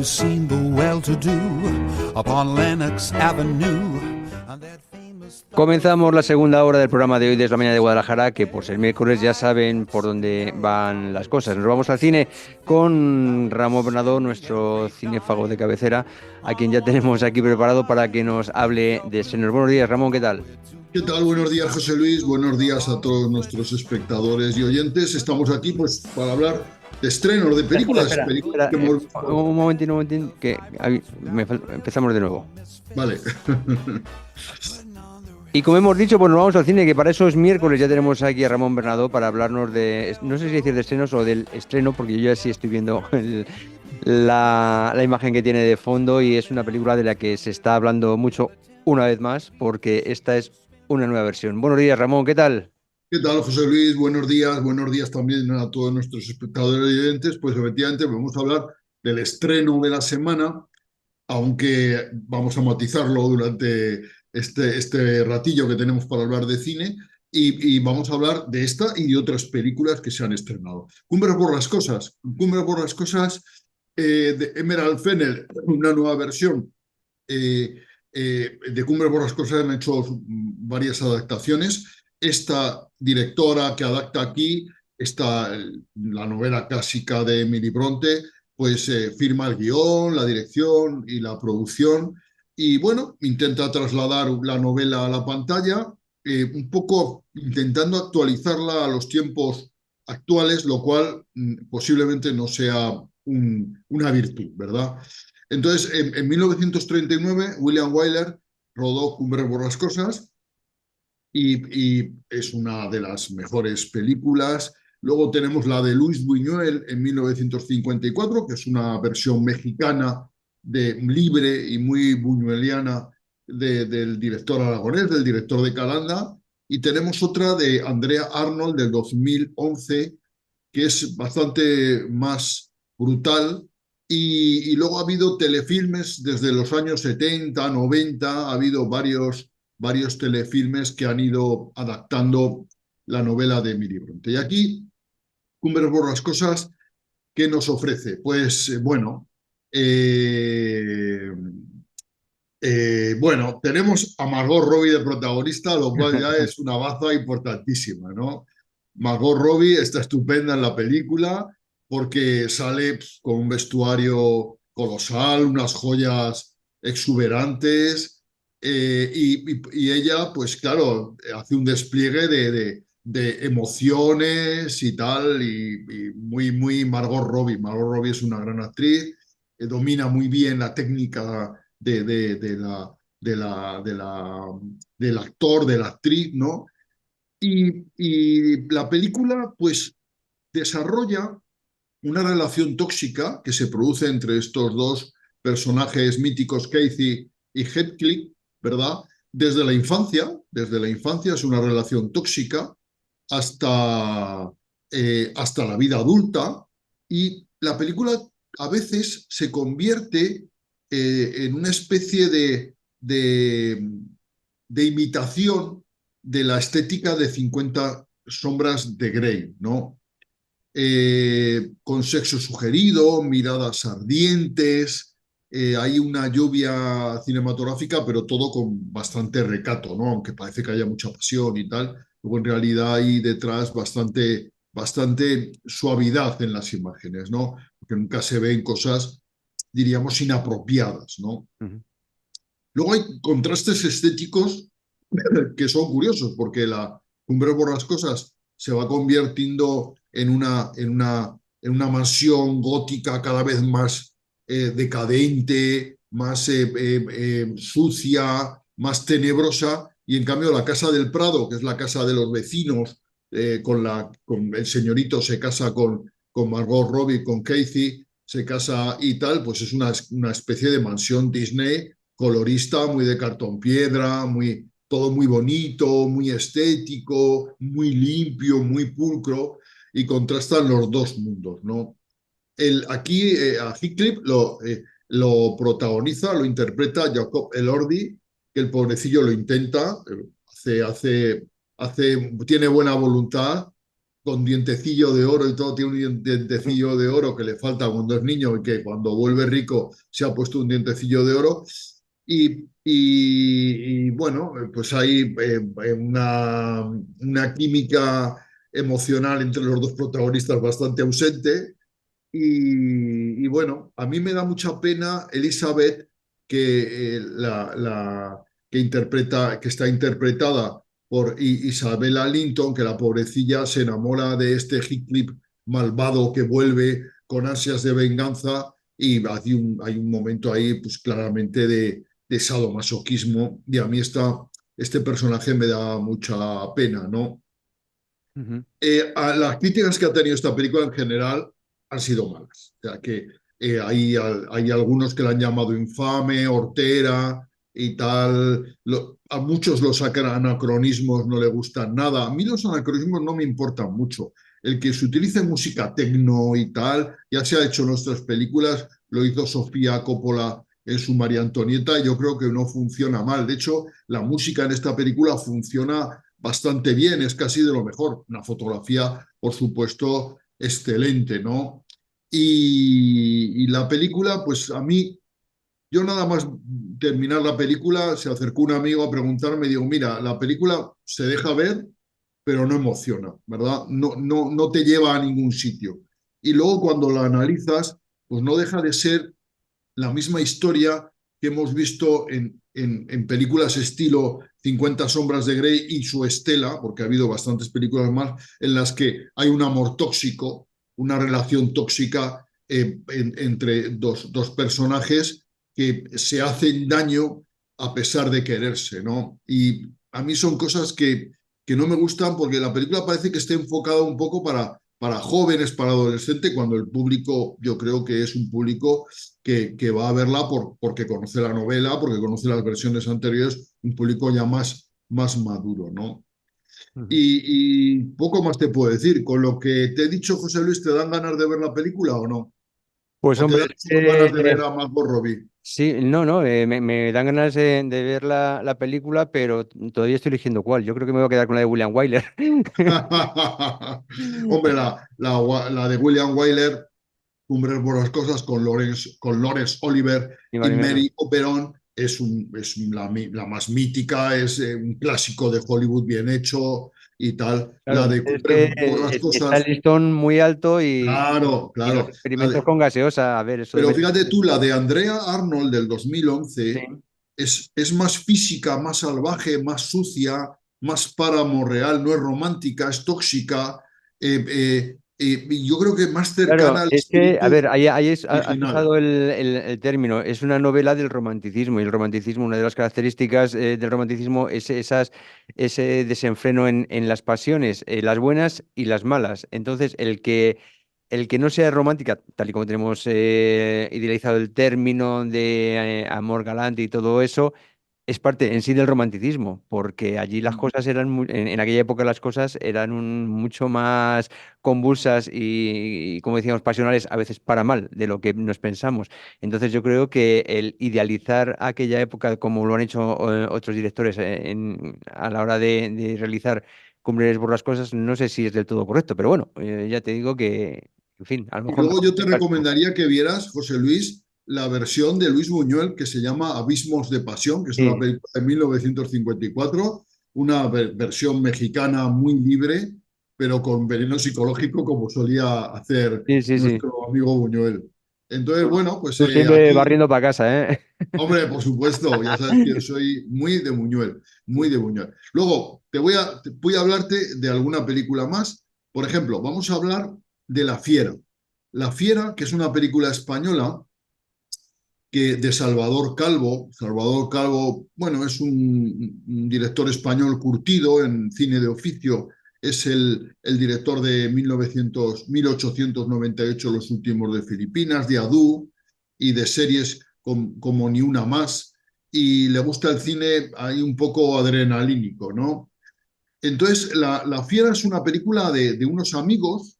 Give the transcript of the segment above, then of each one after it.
who seemed the well-to-do upon Lenox Avenue. And that famous... Comenzamos la segunda hora del programa de hoy desde la mañana de Guadalajara, que por ser miércoles ya saben por dónde van las cosas. Nos vamos al cine con Ramón Bernadó, nuestro cinéfago de cabecera, a quien ya tenemos aquí preparado para que nos hable de estrenos. Buenos días, Ramón, ¿qué tal? ¿Qué tal? Buenos días, José Luis. Buenos días a todos nuestros espectadores y oyentes. Estamos aquí pues para hablar de estrenos, de películas. Espera, un momentín, que empezamos de nuevo. Vale. Y como hemos dicho, pues nos vamos al cine, que para eso es miércoles. Ya tenemos aquí a Ramón Bernadó para hablarnos de, no sé si decir de estrenos o del estreno, porque yo ya sí estoy viendo la imagen que tiene de fondo, y es una película de la que se está hablando mucho una vez más, porque esta es una nueva versión. Buenos días, Ramón, ¿qué tal? ¿Qué tal, José Luis? Buenos días también a todos nuestros espectadores y oyentes. Pues efectivamente vamos a hablar del estreno de la semana, aunque vamos a matizarlo durante este ratillo que tenemos para hablar de cine, y vamos a hablar de esta y de otras películas que se han estrenado. Cumbres Borrascosas de Emerald Fennell, una nueva versión de Cumbres Borrascosas. Han hecho varias adaptaciones. Esta directora que adapta aquí la novela clásica de Emily Bronte, pues firma el guión, la dirección y la producción, y bueno, intenta trasladar la novela a la pantalla, un poco intentando actualizarla a los tiempos actuales, lo cual posiblemente no sea una virtud, ¿verdad? Entonces, en 1939, William Wyler rodó Cumbres Borrascosas, y es una de las mejores películas. Luego tenemos la de Luis Buñuel en 1954, que es una versión mexicana libre y muy buñueliana del director aragonés, del director de Calanda. Y tenemos otra de Andrea Arnold del 2011, que es bastante más brutal. Y luego ha habido telefilmes desde los años 70, 90, ha habido varios telefilmes que han ido adaptando la novela de Emily Bronte. Y aquí, Cumbres Borrascosas, ¿qué nos ofrece? Pues bueno, tenemos a Margot Robbie de protagonista, lo cual ya es una baza importantísima, ¿no? Margot Robbie está estupenda en la película porque sale con un vestuario colosal, unas joyas exuberantes, y ella, pues claro, hace un despliegue de emociones y tal, y muy Margot Robbie. Margot Robbie es una gran actriz, domina muy bien la técnica del actor, de la actriz, ¿no? Y la película, pues, desarrolla una relación tóxica que se produce entre estos dos personajes míticos, Casey y Heathcliff, ¿verdad? Desde la infancia es una relación tóxica hasta la vida adulta, y la película a veces se convierte en una especie de imitación de la estética de 50 sombras de Grey, ¿no? Con sexo sugerido, miradas ardientes, hay una lluvia cinematográfica, pero todo con bastante recato, ¿no? Aunque parece que haya mucha pasión y tal, luego en realidad hay detrás bastante suavidad en las imágenes, ¿no? Porque nunca se ven cosas, diríamos, inapropiadas, ¿no? Luego hay contrastes estéticos que son curiosos, porque la Cumbres Borrascosas se va convirtiendo en una mansión gótica cada vez más decadente, más sucia, más tenebrosa, y en cambio la Casa del Prado, que es la casa de los vecinos, con el señorito se casa con Margot Robbie, con Casey, se casa y tal, pues es una especie de mansión Disney colorista, muy de cartón piedra, todo muy bonito, muy estético, muy limpio, muy pulcro, y contrastan los dos mundos, ¿no? Aquí a Heathcliff lo protagoniza, lo interpreta Jacob Elordi, que el pobrecillo lo intenta, tiene buena voluntad, con dientecillo de oro y todo, tiene un dientecillo de oro que le falta cuando es niño y que cuando vuelve rico se ha puesto un dientecillo de oro. Y bueno, pues hay una química emocional entre los dos protagonistas bastante ausente. Y bueno, a mí me da mucha pena Elizabeth, que está interpretada por Isabella Linton, que la pobrecilla se enamora de este Heathcliff malvado que vuelve con ansias de venganza y hay un momento ahí pues claramente de sadomasoquismo y a mí este personaje me da mucha pena, ¿no? Ujú. Las críticas que ha tenido esta película en general han sido malas. O sea, que hay algunos que la han llamado infame, hortera y tal. A muchos los anacronismos no le gustan nada. A mí los anacronismos no me importan mucho. El que se utilice música tecno y tal, ya se ha hecho en nuestras películas, lo hizo Sofía Coppola en su María Antonieta, y yo creo que no funciona mal. De hecho, la música en esta película funciona bastante bien, es casi de lo mejor. Una fotografía, por supuesto, excelente, ¿no? Y la película, pues a mí, yo nada más terminar la película, se acercó un amigo a preguntarme y digo, mira, la película se deja ver, pero no emociona, ¿verdad? No te lleva a ningún sitio. Y luego cuando la analizas, pues no deja de ser la misma historia que hemos visto en películas estilo 50 sombras de Grey y su estela, porque ha habido bastantes películas más, en las que hay un amor tóxico, una relación tóxica entre dos personajes que se hacen daño a pesar de quererse, ¿no? Y a mí son cosas que no me gustan porque la película parece que esté enfocada un poco para jóvenes, para adolescentes, cuando el público yo creo que es un público que va a verla porque conoce la novela, porque conoce las versiones anteriores, un público ya más maduro, ¿no? Ujú. Y poco más te puedo decir. Con lo que te he dicho, José Luis, ¿te dan ganas de ver la película o no? Pues ¿O te hombre, dan solo ganas de ver a Margot Robbie? sí, no, no, me dan ganas de ver la película, pero todavía estoy eligiendo cuál. Yo creo que me voy a quedar con la de William Wyler. Hombre, la de William Wyler, Cumbres Borrascosas con Laurence Oliver Ni más y ni menos. Mary Oberon es la más mítica, es un clásico de Hollywood bien hecho y tal. La Claro, de es Cumbres que está el Borrascosas, listón muy alto claro, y los claro. experimentos con gaseosa, a ver, eso de Pero meter. fíjate tú, la de Andrea Arnold del 2011 Sí. es más física, más salvaje, más sucia, más páramo real, no es romántica, es tóxica, y yo creo que más Claro, cercana al es que, a ver, espíritu has original. usado el término, es una novela del romanticismo, y el romanticismo, una de las características del romanticismo es ese desenfreno en las pasiones, las buenas y las malas. Entonces, el que no sea romántica, tal y como tenemos idealizado el término de amor galante y todo eso, es parte en sí del romanticismo, porque allí las cosas eran, en aquella época las cosas eran mucho más convulsas y, como decíamos, pasionales, a veces para mal, de lo que nos pensamos. Entonces yo creo que el idealizar aquella época, como lo han hecho otros directores a la hora de realizar Cumbres Borrascosas, no sé si es del todo correcto, pero bueno, ya te digo que, en fin, a lo Y mejor me luego yo te complicas. recomendaría que vieras, José Luis, la versión de Luis Buñuel que se llama Abismos de Pasión, que es una Sí, película de 1954, una versión mexicana muy libre, pero con veneno psicológico, como solía hacer sí, sí, sí. nuestro amigo Buñuel. Entonces, bueno, pues Tú siempre aquí, barriendo para casa, ¿eh? hombre, por supuesto, ya sabes que yo soy muy de Buñuel, muy de Buñuel. Luego, voy a hablarte de alguna película más. Por ejemplo, vamos a hablar de La Fiera. La Fiera, que es una película española de Salvador Calvo. Salvador Calvo, bueno, es un director español curtido en cine de oficio. Es el director de 1898, Los últimos de Filipinas, de Adu y de series como Ni una más. Y le gusta el cine ahí un poco adrenalínico, ¿no? Entonces, La Fiera es una película de unos amigos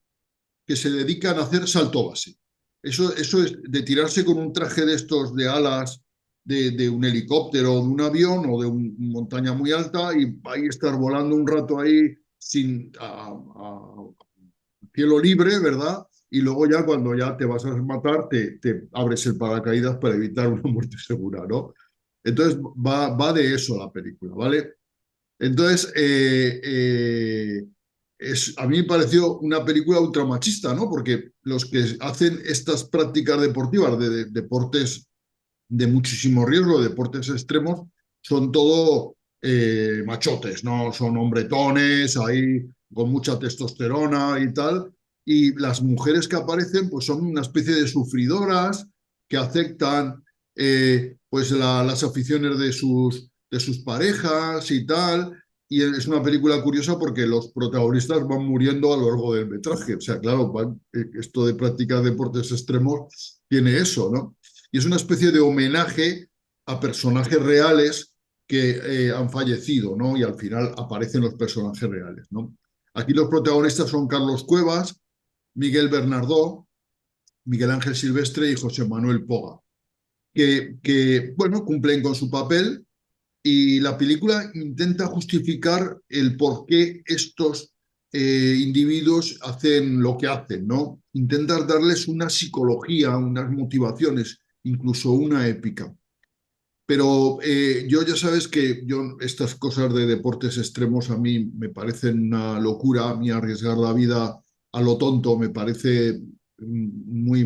que se dedican a hacer salto base. Eso es de tirarse con un traje de estos de alas de un helicóptero o de un avión o de una montaña muy alta y ahí estar volando un rato ahí sin cielo libre, ¿verdad? Y luego ya cuando ya te vas a matar, te abres el paracaídas para evitar una muerte segura, ¿no? Entonces va de eso la película, ¿vale? Entonces, a mí me pareció una película ultramachista, ¿no? Porque los que hacen estas prácticas deportivas, de deportes de muchísimo riesgo, deportes extremos, son todo machotes, ¿no? Son hombretones, ahí con mucha testosterona y tal. Y las mujeres que aparecen, pues son una especie de sufridoras que aceptan pues las aficiones de sus parejas y tal. Y es una película curiosa porque los protagonistas van muriendo a lo largo del metraje. O sea, claro, esto de practicar deportes extremos tiene eso, ¿no? Y es una especie de homenaje a personajes reales que han fallecido, ¿no? Y al final aparecen los personajes reales, ¿no? Aquí los protagonistas son Carlos Cuevas, Miguel Bernardó, Miguel Ángel Silvestre y José Manuel Poga, bueno, cumplen con su papel y la película intenta justificar el por qué estos individuos hacen lo que hacen, ¿no? Intentar darles una psicología, unas motivaciones, incluso una épica. Pero yo ya sabes que estas cosas de deportes extremos a mí me parecen una locura, a mí arriesgar la vida a lo tonto me parece muy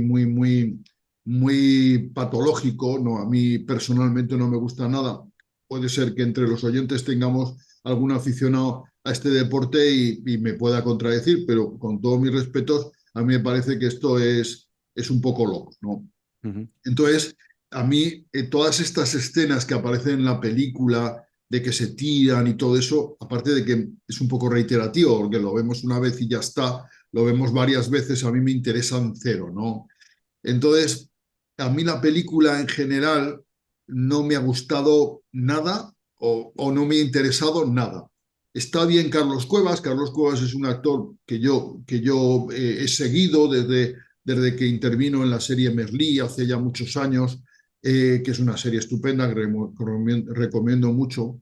patológico, no, a mí personalmente no me gusta nada. Puede ser que entre los oyentes tengamos algún aficionado a este deporte y me pueda contradecir, pero con todos mis respetos, a mí me parece que esto es un poco loco, ¿no? Ujú. Entonces, a mí todas estas escenas que aparecen en la película, de que se tiran y todo eso, aparte de que es un poco reiterativo, porque lo vemos una vez y ya está, lo vemos varias veces, a mí me interesan cero, ¿no? Entonces, a mí la película en general no me ha gustado nada o no me ha interesado nada. Está bien Carlos Cuevas es un actor que yo he seguido desde que intervino en la serie Merlí hace ya muchos años, que es una serie estupenda que recomiendo mucho.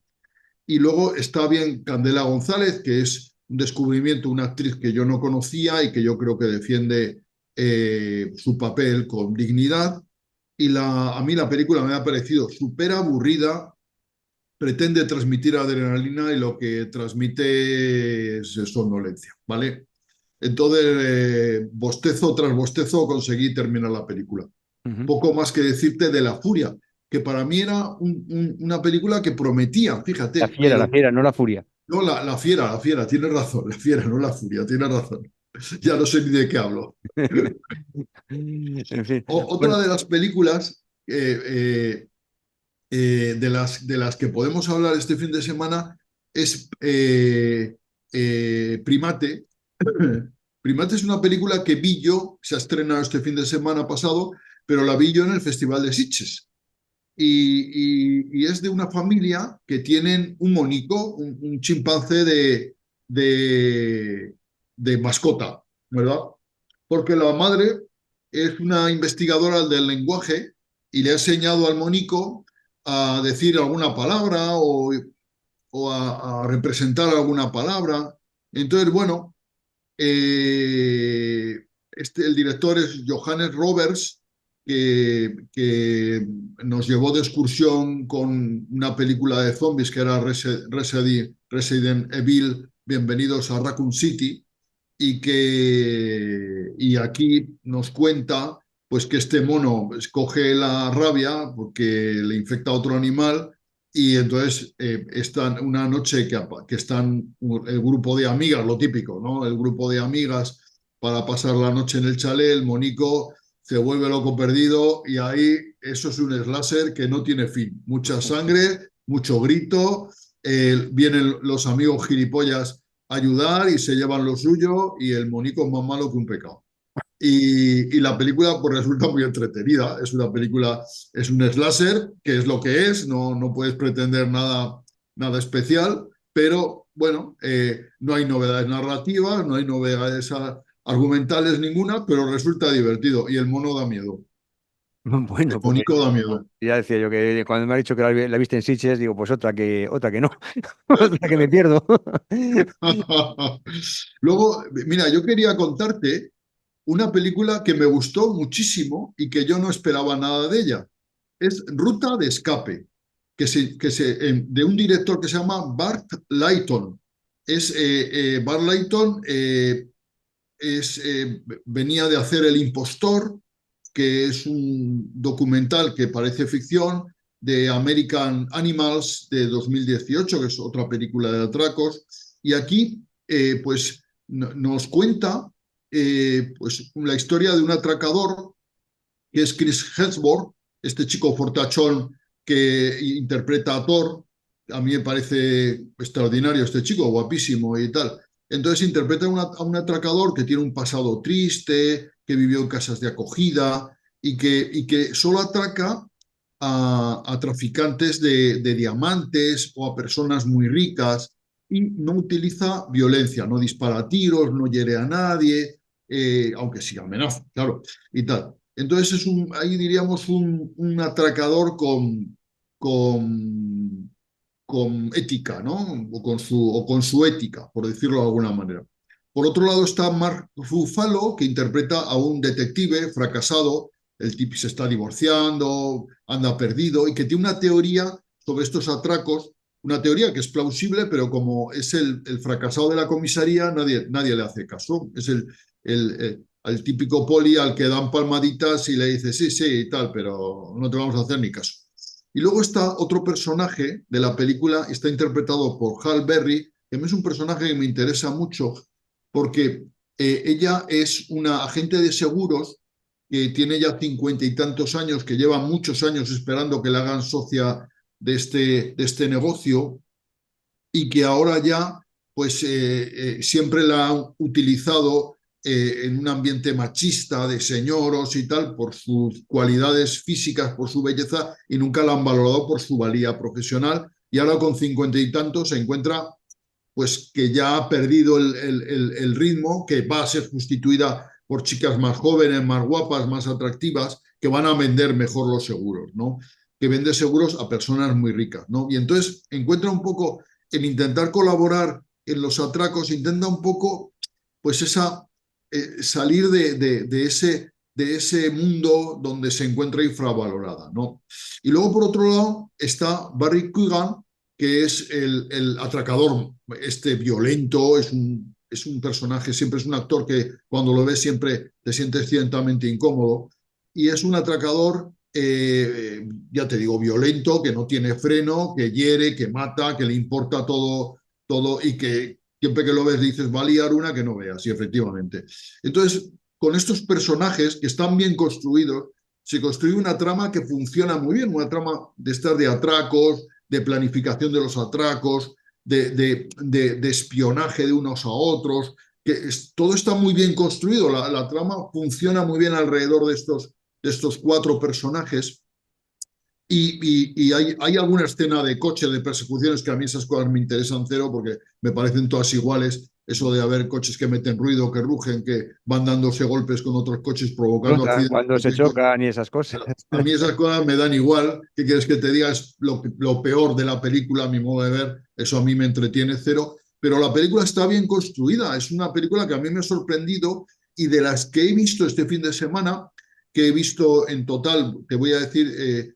Y luego está bien Candela González, que es un descubrimiento, una actriz que yo no conocía y que yo creo que defiende su papel con dignidad. Y a mí la película me ha parecido súper aburrida, pretende transmitir adrenalina y lo que transmite es somnolencia, ¿vale? Entonces, bostezo tras bostezo conseguí terminar la película. Ujú. Poco más que decirte de La Furia, que para mí era una película que prometía, fíjate, La pero fiera, no la furia. no, la fiera, tienes razón, la fiera, no la furia, tienes razón. Ya no sé ni de qué hablo. En fin. Otra Bueno, de las películas de las que podemos hablar este fin de semana es Primate. Primate es una película que vi yo, se ha estrenado este fin de semana pasado, pero la vi yo en el Festival de Sitges. Y es de una familia que tienen un monico, un chimpancé de, de mascota, ¿verdad? Porque la madre es una investigadora del lenguaje y le ha enseñado al monico a decir alguna palabra o a representar alguna palabra. Entonces, bueno, el director es Johannes Roberts, que nos llevó de excursión con una película de zombies que era Resident Evil, Bienvenidos a Raccoon City, y aquí nos cuenta pues que este mono escoge la rabia porque le infecta a otro animal y entonces están una noche que están el grupo de amigas, lo típico, ¿no? El grupo de amigas para pasar la noche en el chalet, el monico se vuelve loco perdido y ahí eso es un slasher que no tiene fin. Mucha sangre, mucho grito, vienen los amigos gilipollas a ayudar y se llevan lo suyo y el monico es más malo que un pecado. Y la película pues resulta muy entretenida. Es una película, es un slasher, que es lo que es, no puedes pretender nada especial, pero bueno, no hay novedades narrativas, no hay novedades argumentales ninguna, pero resulta divertido y el mono da miedo. Bueno, pues Mónico da miedo. ya decía yo que cuando me ha dicho que la viste en Sitges, digo, pues otra que no, otra que me pierdo. Luego, mira, yo quería contarte una película que me gustó muchísimo y que yo no esperaba nada de ella. Es Ruta de Escape, de un director que se llama Bart Layton. Bart Layton venía de hacer El Impostor, que es un documental que parece ficción, de American Animals de 2018, que es otra película de atracos. Y aquí pues nos cuenta pues, la historia de un atracador que es Chris Hemsworth, este chico fortachón que interpreta a Thor. A mí me parece extraordinario este chico, guapísimo y tal. Entonces interpreta a un atracador que tiene un pasado triste, que vivió en casas de acogida y que solo atraca a traficantes de diamantes o a personas muy ricas y no utiliza violencia, no dispara tiros, no hiere a nadie, aunque sí amenaza, claro, y tal. Entonces ahí diríamos un atracador con, con ética, ¿no? O con su ética, por decirlo de alguna manera. Por otro lado está Mark Ruffalo, que interpreta a un detective fracasado. El tipo se está divorciando, anda perdido y que tiene una teoría sobre estos atracos, una teoría que es plausible, pero como es el fracasado de la comisaría, nadie le hace caso. Es el típico poli al que dan palmaditas y le dice sí, sí y tal, pero no te vamos a hacer ni caso. Y luego está otro personaje de la película, está interpretado por Halle Berry, que es un personaje que me interesa mucho porque ella es una agente de seguros que tiene ya 50 y tantos años, que lleva muchos años esperando que le hagan socia de este negocio y que ahora ya pues siempre la han utilizado en un ambiente machista de señoros y tal por sus cualidades físicas, por su belleza y nunca la han valorado por su valía profesional y ahora con 50 y tantos se encuentra pues que ya ha perdido el ritmo, que va a ser sustituida por chicas más jóvenes, más guapas, más atractivas, que van a vender mejor los seguros, ¿no? Que vende seguros a personas muy ricas, ¿no? Y entonces encuentra un poco en intentar colaborar en los atracos, intenta un poco, pues salir de ese mundo donde se encuentra infravalorada, ¿no? Y luego, por otro lado, está Barry Keoghan, que es el atracador violento, es un personaje, siempre es un actor que cuando lo ves siempre te sientes ciertamente incómodo, y es un atracador, ya te digo, violento, que no tiene freno, que hiere, que mata, que le importa todo y que siempre que lo ves dices, va a liar una que no veas, y efectivamente. Entonces, con estos personajes que están bien construidos, se construye una trama que funciona muy bien, una trama de estar de atracos, de planificación de los atracos, de espionaje de unos a otros, todo está muy bien construido, la trama funciona muy bien alrededor de estos cuatro personajes y hay alguna escena de coche, de persecuciones, que a mí esas cosas me interesan cero porque me parecen todas iguales. Eso de haber coches que meten ruido, que rugen, que van dándose golpes con otros coches, provocando Rotan accidentes cuando de se tráfico. chocan y esas cosas. A mí esas cosas me dan igual. ¿Qué quieres que te diga? Es lo peor de la película, a mi modo de ver. Eso a mí me entretiene cero. Pero la película está bien construida. Es una película que a mí me ha sorprendido y de las que he visto este fin de semana, que he visto en total, te voy a decir,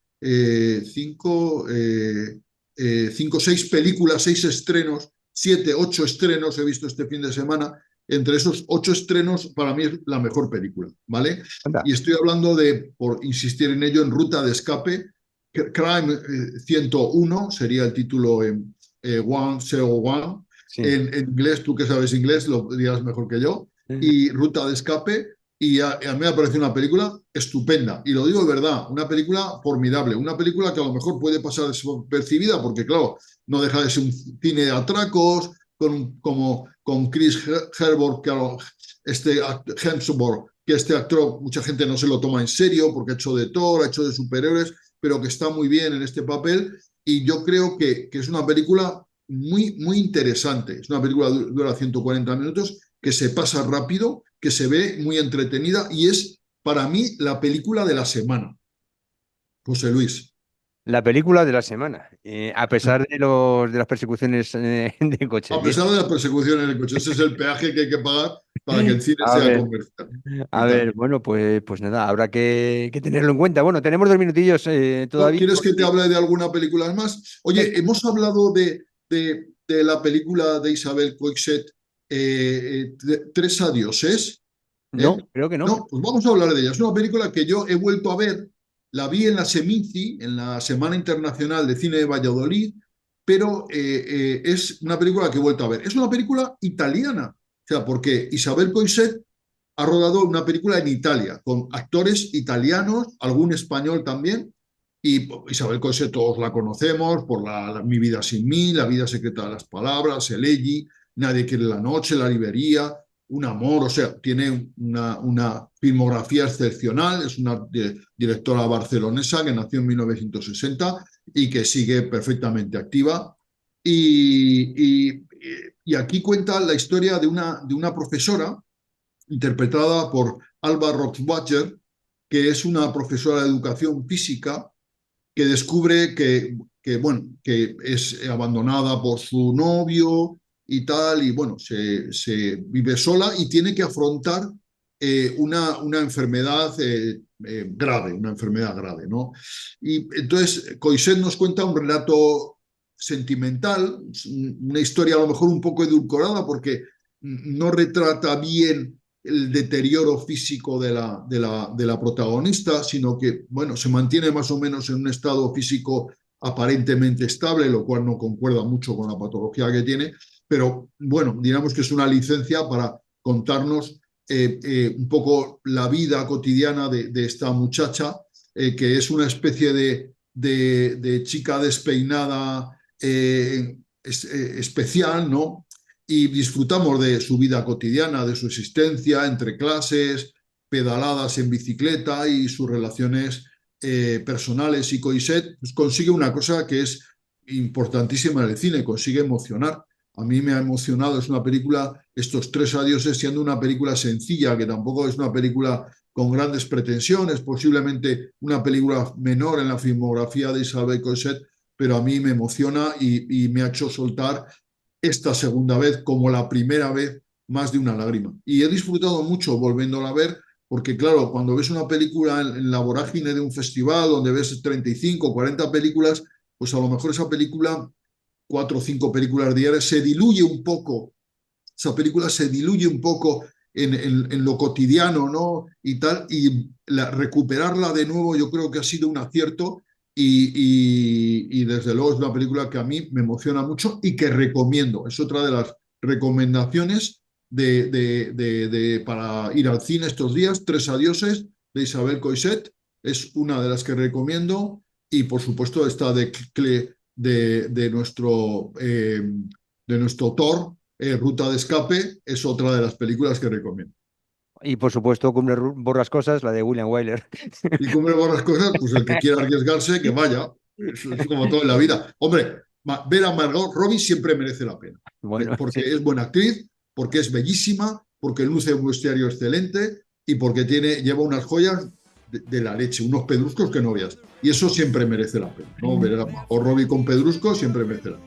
seis películas, seis estrenos, siete, ocho estrenos he visto este fin de semana. Entre esos ocho estrenos, para mí es la mejor película, ¿vale? Anda, Y estoy hablando de, por insistir en ello, en Ruta de Escape, Crime 101 sería el título en 101. sí. En inglés, tú que sabes inglés, lo dirás mejor que yo. Y Ruta de Escape, y a mí me parece una película estupenda. Y lo digo de verdad, una película formidable, una película que a lo mejor puede pasar desapercibida, porque claro, no deja de ser un cine de atracos, con Chris Hemsworth, que este actor mucha gente no se lo toma en serio porque ha hecho de Thor, ha hecho de superhéroes, pero que está muy bien en este papel y yo creo que es una película muy interesante. Es una película que dura 140 minutos, que se pasa rápido, que se ve muy entretenida y es para mí la película de la semana. José Luis. La película de la semana, a pesar de las persecuciones de coches. A pesar de las persecuciones en el coche, ese es el peaje que hay que pagar para que el cine A sea ver, comercial. a ¿Qué ver, tal? bueno, pues nada, habrá que tenerlo en cuenta. Bueno, tenemos 2 minutillos todavía. ¿Quieres que te hable de alguna película más? Oye, hemos hablado de la película de Isabel Coixet, Tres adioses. No, ¿Eh? creo que no. No, pues vamos a hablar de ella. Es una película que yo he vuelto a ver, la vi en la Seminci, en la Semana Internacional de Cine de Valladolid, pero es una película que he vuelto a ver. Es una película italiana, o sea, porque Isabel Coixet ha rodado una película en Italia, con actores italianos, algún español también, y Isabel Coixet todos la conocemos por Mi vida sin mí, La vida secreta de las palabras, Eleggi, Nadie quiere la noche, La librería, Un amor, o sea, tiene una filmografía excepcional, es una directora barcelonesa que nació en 1960 y que sigue perfectamente activa. Y aquí cuenta la historia de una profesora interpretada por Alba Rohrwacher, que es una profesora de educación física que descubre bueno, que es abandonada por su novio y tal, y bueno, se vive sola y tiene que afrontar una enfermedad grave, ¿no? Y entonces Coixet nos cuenta un relato sentimental, una historia a lo mejor un poco edulcorada porque no retrata bien el deterioro físico de la protagonista, sino que, bueno, se mantiene más o menos en un estado físico aparentemente estable, lo cual no concuerda mucho con la patología que tiene, pero bueno, digamos que es una licencia para contarnos un poco la vida cotidiana de esta muchacha, que es una especie de chica despeinada especial, ¿no? Y disfrutamos de su vida cotidiana, de su existencia entre clases, pedaladas en bicicleta y sus relaciones personales. Y Coixet pues, consigue una cosa que es importantísima en el cine, consigue emocionar. A mí me ha emocionado, es una película, estos Tres adioses, siendo una película sencilla, que tampoco es una película con grandes pretensiones, posiblemente una película menor en la filmografía de Isabel Coixet, pero a mí me emociona y me ha hecho soltar esta segunda vez, como la primera vez, más de una lágrima. Y he disfrutado mucho volviéndola a ver, porque claro, cuando ves una película en la vorágine de un festival, donde ves 35, 40 películas, pues a lo mejor esa película, 4 o 5 películas diarias, se diluye un poco, esa película se diluye un poco en lo cotidiano, ¿no? Y tal, y recuperarla de nuevo yo creo que ha sido un acierto y desde luego es una película que a mí me emociona mucho y que recomiendo. Es otra de las recomendaciones para ir al cine estos días. Tres adioses de Isabel Coixet es una de las que recomiendo y por supuesto esta de nuestro Thor, Ruta de Escape, es otra de las películas que recomiendo. Y por supuesto, Cumbre Borrascosas, la de William Wyler. Y como las cosas, pues el que quiera arriesgarse, que vaya. Es como todo en la vida. Hombre, ver a Margot Robbie siempre merece la pena. Bueno, Porque sí. es buena actriz, porque es bellísima, porque luce un vestuario excelente y porque lleva unas joyas de la leche, unos pedruscos que no veas. Y eso siempre merece la pena, ¿no? Ver a Margot Robbie con pedruscos siempre merece la pena.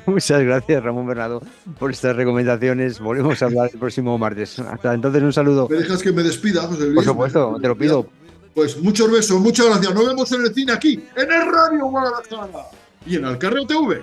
Muchas gracias, Ramón Bernardo, por estas recomendaciones. Volvemos a hablar el próximo martes. Hasta entonces, un saludo. ¿Me dejas que me despida, José Luis? Por supuesto, te lo pido. Pues muchos besos, muchas gracias. Nos vemos en el cine aquí, en el Radio Guadalajara y en Alcarreo TV.